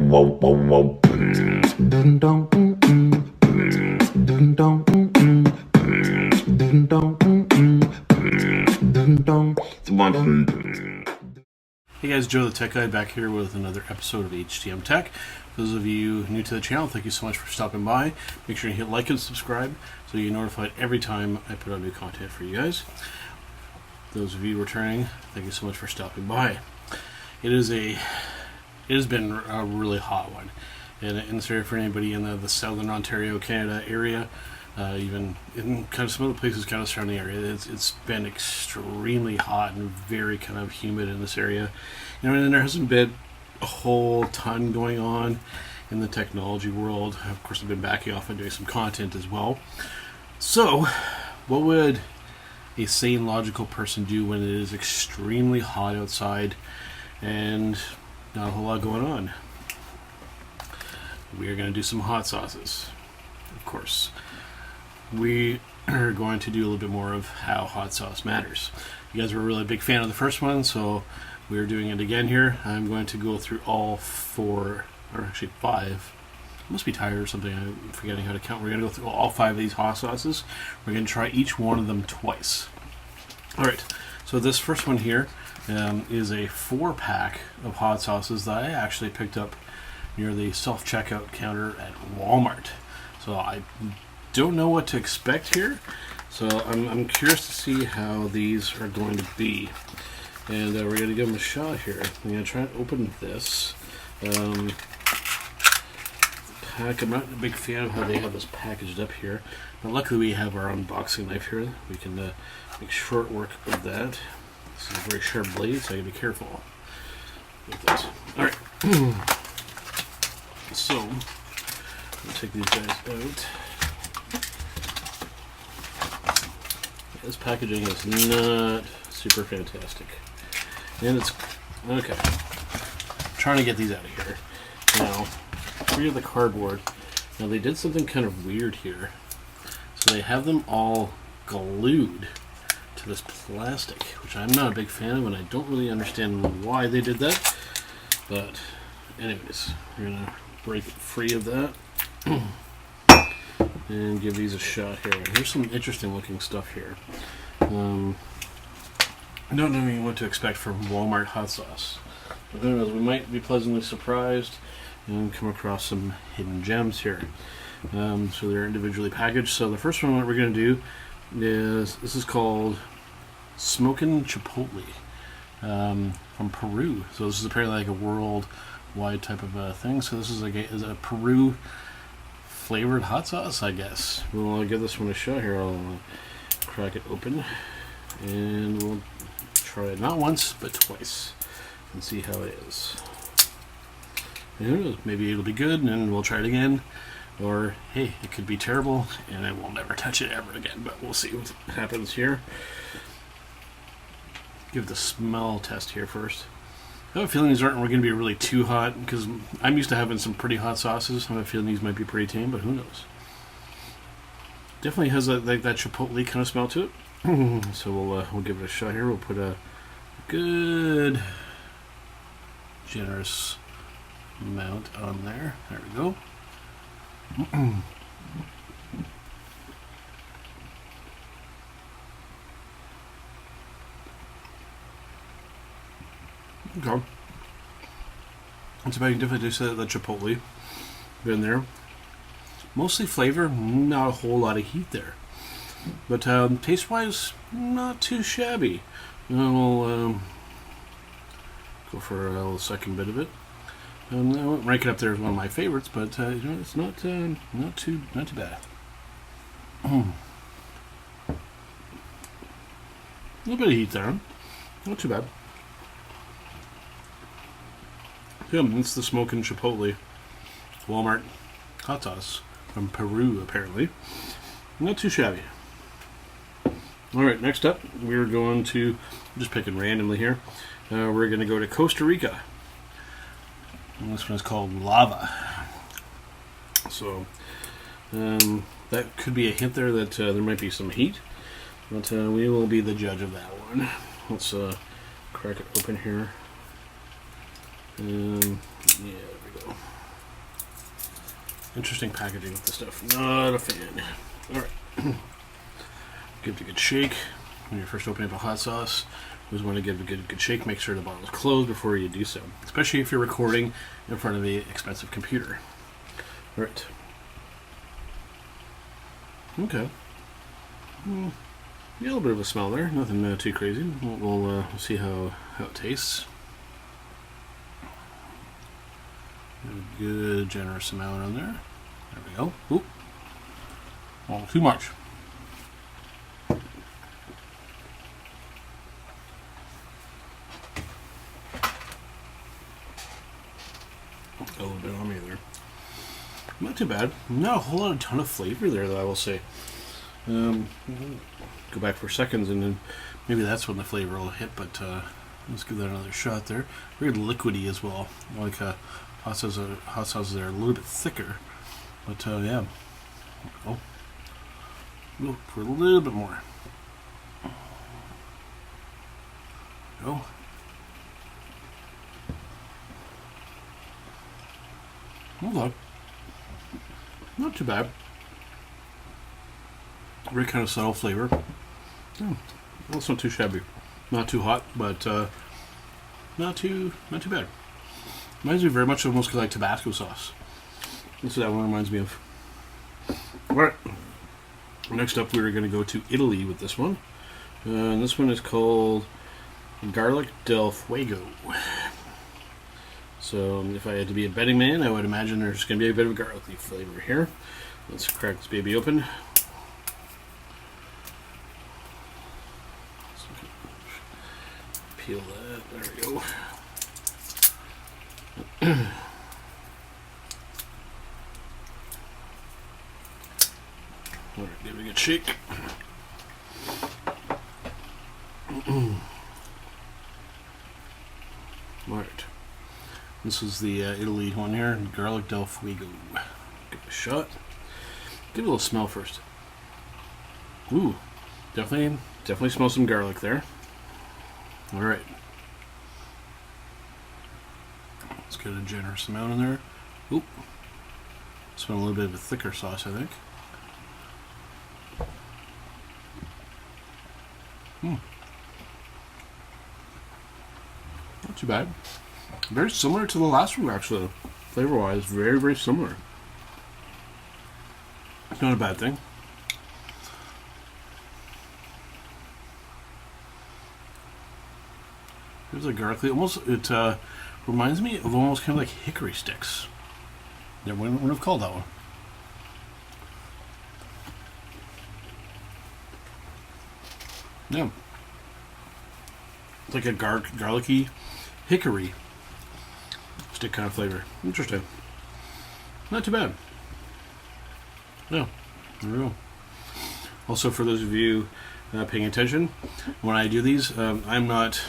Hey guys, Joe the Tech Guy back here with another episode of HTM Tech. For those of you new to the channel, thank you so much for stopping by. Make sure you hit like and subscribe so you get notified every time I put out new content for you guys. Those of you returning, thank you so much for stopping by. It has been a really hot one, and sorry for anybody in the southern Ontario, Canada area. Even in kind of some other places kind of surrounding the area, it's been extremely hot and very kind of humid in this area. And there hasn't been a whole ton going on in the technology world. Of course, I've been backing off and doing some content as well. So, what would a sane, logical person do when it is extremely hot outside and not a whole lot going on? We are going to do some hot sauces, of course. We are going to do a little bit more of how hot sauce matters. You guys were a really big fan of the first one, so we're doing it again here. I'm going to go through all 4, or actually 5. I must be tired or something. I'm forgetting how to count. We're going to go through all 5 of these hot sauces. We're going to try each one of them twice. Alright, so this first one here is a 4-pack of hot sauces that I actually picked up near the self-checkout counter at Walmart. So I don't know what to expect here, so I'm curious to see how these are going to be, and we're going to give them a shot here. I'm going to try and open this pack. I'm not a big fan of how they have this packaged up here, but luckily we have our unboxing knife here. We can make short work of that. This is a very sharp blade, so I gotta be careful with this. Alright, so I'll take these guys out. This packaging is not super fantastic. And it's okay. I'm trying to get these out of here. Now, free of the cardboard. Now they did something kind of weird here. So they have them all glued to this plastic, which I'm not a big fan of, and I don't really understand why they did that. But anyways, we're gonna break it free of that. And give these a shot here. Here's some interesting looking stuff here. I don't know what to expect from Walmart hot sauce. But who knows, we might be pleasantly surprised and come across some hidden gems here. So they're individually packaged. So the first one, what we're going to do is, this is called Smokin' Chipotle from Peru. So this is apparently like a worldwide type of thing. So this is like a Peru flavored hot sauce, I guess. We'll give this one a shot here. I'll crack it open and we'll try it not once but twice and see how it is. And who knows, maybe it'll be good and then we'll try it again, or hey, it could be terrible and I will never touch it ever again, but we'll see what happens here. Give the smell test here first. I have a feeling these aren't going to be really too hot, because I'm used to having some pretty hot sauces. I have a feeling these might be pretty tame, but who knows. Definitely has that chipotle kind of smell to it. So we'll give it a shot here. We'll put a good, generous amount on there. There we go. Okay. It's about, you can definitely taste the chipotle in there. Mostly flavor, not a whole lot of heat there. But taste-wise, not too shabby. And we'll go for a little second bit of it. I won't rank it up there as one of my favorites, but it's not too bad. A little bit of heat there, not too bad. Yeah, it's the Smokin' Chipotle Walmart hot sauce from Peru, apparently. Not too shabby. Alright, next up, we're going to, I'm just picking randomly here, we're going to go to Costa Rica. And this one is called Lava. So, that could be a hint there that there might be some heat, but we will be the judge of that one. Let's crack it open here. Yeah, there we go. Interesting packaging with this stuff. Not a fan. Alright. Give it a good shake. When you're first opening up a hot sauce, you always want to give it a good shake. Make sure the bottle is closed before you do so. Especially if you're recording in front of an expensive computer. Alright. Okay. Yeah, a little bit of a smell there. Nothing too crazy. We'll see how it tastes. A good generous amount on there. There we go. Oop. Oh, too much. A little bit on me there. Not too bad. Not a whole ton of flavor there, though, I will say. Go back for seconds, and then maybe that's when the flavor will hit, but let's give that another shot there. Very liquidy as well. Like hot sauces are a little bit thicker, but yeah. Oh, look for a little bit more. Oh. Hold on. Not too bad. Very kind of subtle flavor. Well, it's not too shabby. Not too hot, but not too bad. Reminds me very much almost like Tabasco sauce. That's what that one reminds me of. Alright. Next up, we're going to go to Italy with this one. And this one is called Garlic del Fuego. So, if I had to be a betting man, I would imagine there's going to be a bit of garlicky flavor here. Let's crack this baby open. Peel that. There we go. Alright, give it a good shake. Alright. This is the Italy one here, Garlic del Fuego. Give it a shot. Give it a little smell first. Ooh, definitely smell some garlic there. Alright. Let's get a generous amount in there. Oop. Smell a little bit of a thicker sauce, I think. Not too bad. Very similar to the last one, actually. Flavor-wise, very, very similar. It's not a bad thing. There's a garlic. Almost, it reminds me of almost kind of like hickory sticks. Yeah, wouldn't have called that one. Yeah. It's like a garlicky hickory stick kind of flavor. Interesting. Not too bad. No. There we go. Also, for those of you paying attention, when I do these, I'm not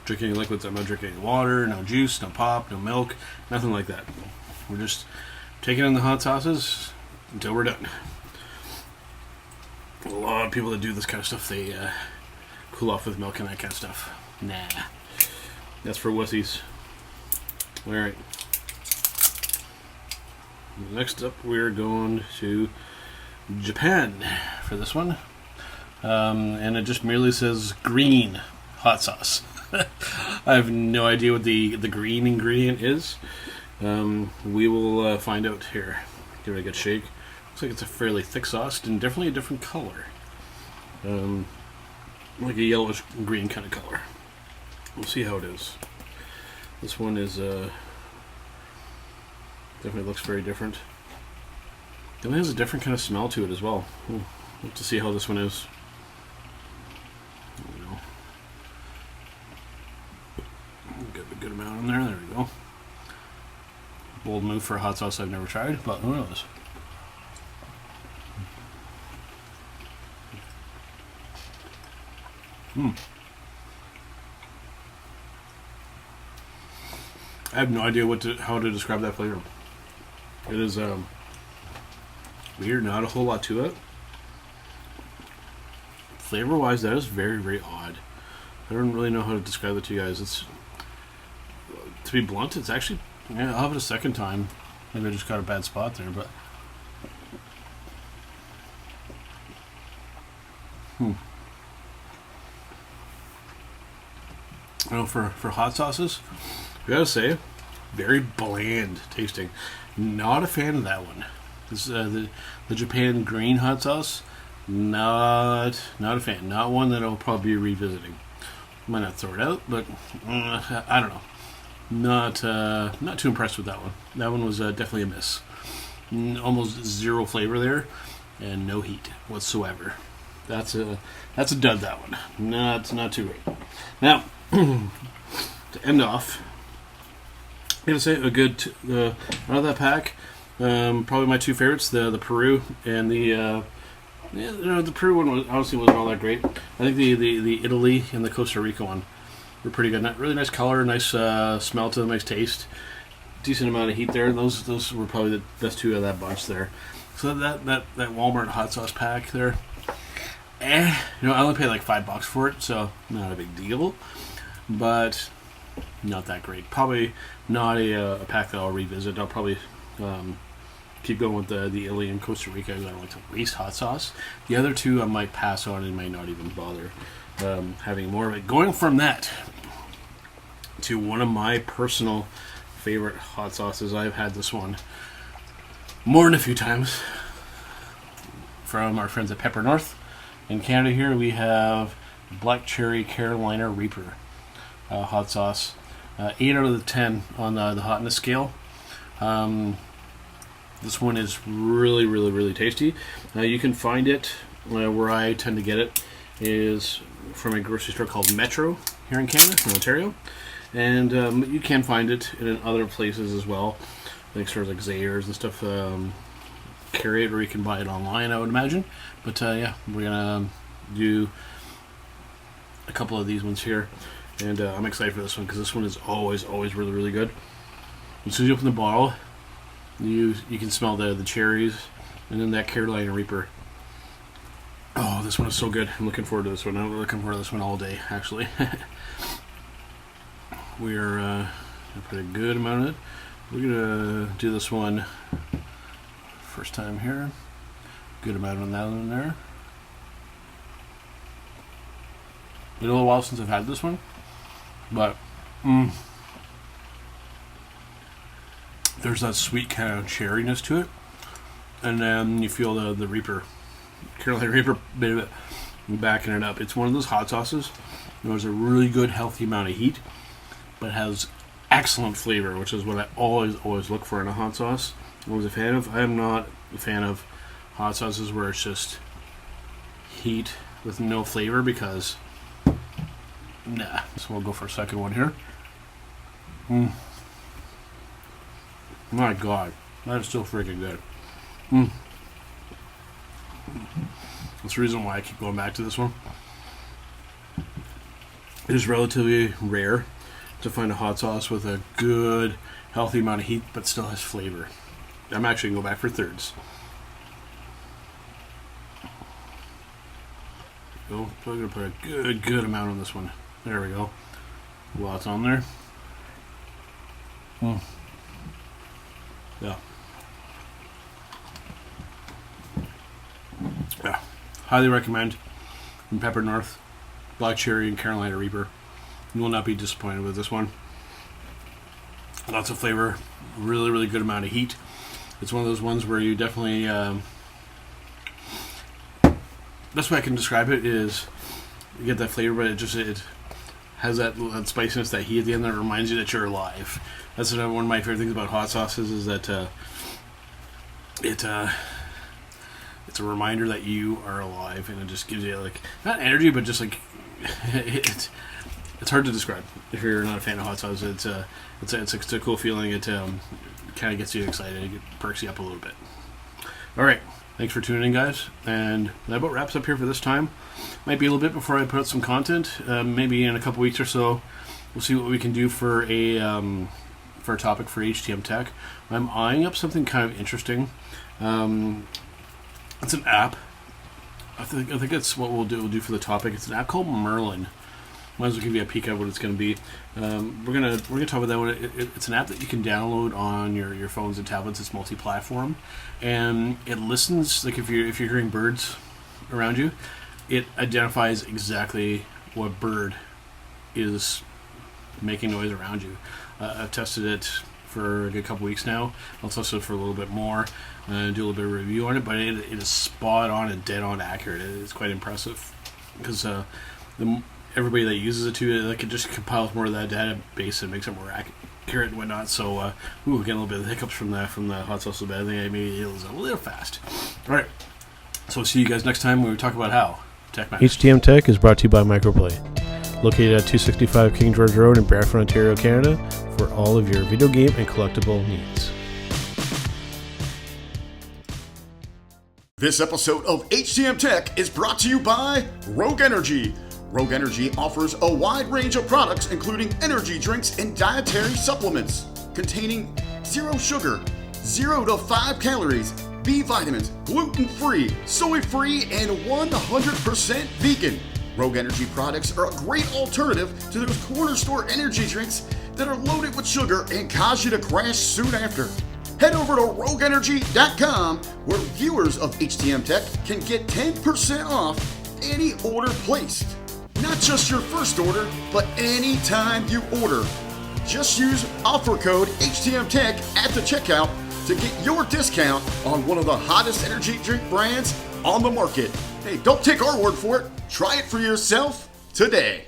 drinking liquids. I'm not drinking water, no juice, no pop, no milk, nothing like that. We're just taking in the hot sauces until we're done. A lot of people that do this kind of stuff, they cool off with milk and that kind of stuff. Nah. That's for wussies. Alright. Next up, we're going to Japan for this one. And it just merely says green hot sauce. I have no idea what the green ingredient is. We will find out here. Give it a good shake. Looks like it's a fairly thick sauce and definitely a different color. Like a yellowish green kind of color. We'll see how it is. This one is definitely looks very different. It has a different kind of smell to it as well. We'll have to see how this one is. There we go. Get a good amount in there. There we go. Bold move for a hot sauce I've never tried, but who knows? I have no idea how to describe that flavor. It is weird, not a whole lot to it. Flavor-wise, that is very, very odd. I don't really know how to describe it to you guys. It's, to be blunt, it's actually, yeah, I'll have it a second time. Maybe I just got a bad spot there, but I know for hot sauces, I gotta say, very bland tasting. Not a fan of that one. This the Japan green hot sauce. Not a fan. Not one that I'll probably be revisiting. Might not throw it out, but I don't know. Not too impressed with that one. That one was definitely a miss. Almost zero flavor there, and no heat whatsoever. That's a dud. That one. Not too great. Now to end off, I'm gonna say a good out of that pack. Probably my two favorites: the Peru and the. The Peru one wasn't all that great. I think the Italy and the Costa Rica one were pretty good. Really nice color, nice smell to them, nice taste, decent amount of heat there. Those were probably the best two of that bunch there. So that Walmart hot sauce pack there, I only paid like $5 for it, so not a big deal, but not that great. Probably not a pack that I'll revisit. I'll probably keep going with the Italy and Costa Rica. I don't like to waste hot sauce. The other two I might pass on and might not even bother having more of it. Going from that to one of my personal favorite hot sauces. I've had this one more than a few times from our friends at Pepper North. In Canada here we have Black Cherry Carolina Reaper hot sauce. 8 out of the 10 on the hotness scale. This one is really, really, really tasty. You can find it where I tend to get it is from a grocery store called Metro here in Canada, in Ontario. And you can find it in other places as well, like stores like Zayres and stuff. Carry it, or you can buy it online, I would imagine. But yeah, we're gonna do a couple of these ones here, and I'm excited for this one because this one is always really, really good. As soon as you open the bottle, you can smell the cherries, and then that Carolina Reaper. Oh, this one is so good. I'm looking forward to this one. I'm looking forward to this one all day, actually. We're gonna put a good amount of it. We're gonna do this one first time here. Good amount of that in there. It's been a little while since I've had this one, but there's that sweet kind of cherryness to it, and then you feel the Reaper, Carolina Reaper, bit of it backing it up. It's one of those hot sauces. There's a really good, healthy amount of heat, but has excellent flavor, which is what I always look for in a hot sauce. I was a fan of. I am not a fan of hot sauces where it's just heat with no flavor, because nah. So we'll go for a second one here. My God, that is still freaking good. That's the reason why I keep going back to this one. It is relatively rare to find a hot sauce with a good, healthy amount of heat, but still has flavor. I'm actually going to go back for thirds. I'm going to put a good amount on this one. There we go. Lots on there. Yeah. Yeah. Highly recommend from Pepper North, Black Cherry and Carolina Reaper. You will not be disappointed with this one. Lots of flavor, really, really good amount of heat. It's one of those ones where you definitely, best way I can describe it is you get that flavor, but it has that spiciness, that heat at the end that reminds you that you're alive. That's one of my favorite things about hot sauces, is that it's a reminder that you are alive, and it just gives you, like, not energy, but just like it's hard to describe if you're not a fan of hot sauce. It's a cool feeling. It kind of gets you excited. It perks you up a little bit. All right, thanks for tuning in, guys, and that about wraps up here for this time. Might be a little bit before I put out some content. Maybe in a couple weeks or so, we'll see what we can do for a topic for HTM Tech. I'm eyeing up something kind of interesting. It's an app. I think it's what we'll do for the topic. It's an app called Merlin. might as well give you a peek at what it's going to be. We're gonna talk about that one. It's an app that you can download on your phones and tablets. It's multi-platform, and it listens. Like if you're hearing birds around you, it identifies exactly what bird is making noise around you. I've tested it for a good couple weeks now. I'll test it for a little bit more and do a little bit of review on it, but it is spot on and dead on accurate. It's quite impressive because everybody that uses it too, it just compiles more of that database and makes it more accurate and whatnot. So getting a little bit of hiccups from the hot sauce. So bad thing, maybe it was a little fast. All right, so see you guys next time when we talk about how Tech Matters. HTM Tech is brought to you by Microplay, located at 265 King George Road in Brantford, Ontario, Canada, for all of your video game and collectible needs. This episode of HTM Tech is brought to you by Rogue Energy. Rogue Energy offers a wide range of products including energy drinks and dietary supplements containing 0 sugar, 0 to 5 calories, B vitamins, gluten-free, soy-free, and 100% vegan. Rogue Energy products are a great alternative to those corner store energy drinks that are loaded with sugar and cause you to crash soon after. Head over to rogueenergy.com where viewers of HTM Tech can get 10% off any order placed. Not just your first order, but any time you order. Just use offer code HTM Tech at the checkout to get your discount on one of the hottest energy drink brands on the market. Hey, don't take our word for it. Try it for yourself today.